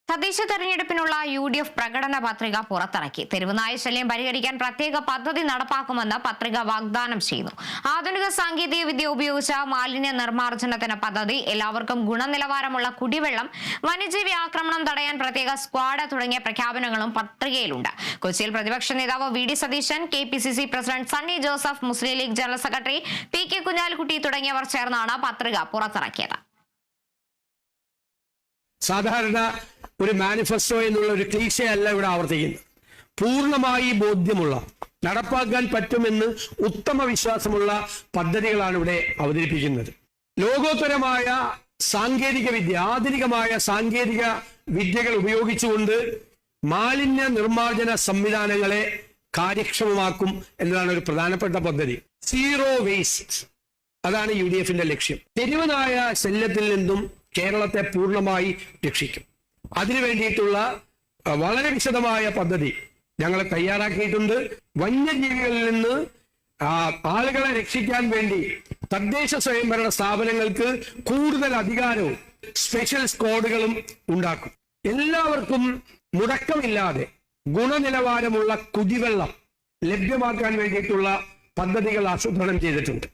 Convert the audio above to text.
തദ്ദേശ തെരഞ്ഞെടുപ്പിനുള്ള UDF പ്രകടന പത്രിക പുറത്തിറക്കി. തെരുവുനായ ശല്യം പരിഹരിക്കാൻ പ്രത്യേക പദ്ധതി നടപ്പാക്കുമെന്ന് പത്രിക വാഗ്ദാനം ചെയ്യുന്നു. ആധുനിക സാങ്കേതിക വിദ്യ ഉപയോഗിച്ച മാലിന്യ നിർമ്മാർജ്ജനത്തിന് പദ്ധതി, എല്ലാവർക്കും ഗുണനിലവാരമുള്ള കുടിവെള്ളം, വന്യജീവി ആക്രമണം തടയാൻ പ്രത്യേക സ്ക്വാഡ് തുടങ്ങിയ പ്രഖ്യാപനങ്ങളും പത്രികയിലുണ്ട്. കൊച്ചിയിൽ പ്രതിപക്ഷ നേതാവ് VD Satheesan, KPCC president Sunny Joseph, Muslim League general secretary PK Kunhalikutty തുടങ്ങിയവർ ചേർന്നാണ് പത്രിക പുറത്തിറക്കിയത്. സാധാരണ ഒരു മാനിഫെസ്റ്റോ എന്നുള്ള ഒരു ക്ലീശയല്ല ഇവിടെ ആവർത്തിക്കുന്നത്. പൂർണ്ണമായി ബോധ്യമുള്ള, നടപ്പാക്കാൻ പറ്റുമെന്ന് ഉത്തമ വിശ്വാസമുള്ള പദ്ധതികളാണ് ഇവിടെ അവതരിപ്പിക്കുന്നത്. ലോകോത്തരമായ സാങ്കേതിക വിദ്യ, ആധുനികമായ സാങ്കേതിക വിദ്യകൾ ഉപയോഗിച്ചുകൊണ്ട് മാലിന്യ നിർമ്മാർജ്ജന സംവിധാനങ്ങളെ കാര്യക്ഷമമാക്കും എന്നതാണ് ഒരു പ്രധാനപ്പെട്ട പദ്ധതി. സീറോ വേസ്റ്റ്, അതാണ് UDFന്റെ ലക്ഷ്യം. തെരുവുനായ ശല്യത്തിൽ നിന്നും കേരളത്തെ പൂർണ്ണമായി രക്ഷിക്കും. അതിനു വേണ്ടിയിട്ടുള്ള വളരെ വിശദമായ പദ്ധതി ഞങ്ങൾ തയ്യാറാക്കിയിട്ടുണ്ട്. വന്യജീവികളിൽ നിന്ന് ആളുകളെ രക്ഷിക്കാൻ വേണ്ടി തദ്ദേശ സ്വയംഭരണ സ്ഥാപനങ്ങൾക്ക് കൂടുതൽ അധികാരവും സ്പെഷ്യൽ സ്ക്വാഡുകളും ഉണ്ടാക്കും. എല്ലാവർക്കും മുടക്കമില്ലാതെ ഗുണനിലവാരമുള്ള കുടിവെള്ളം ലഭ്യമാക്കാൻ വേണ്ടിയിട്ടുള്ള പദ്ധതികൾ ആസൂത്രണം ചെയ്തിട്ടുണ്ട്.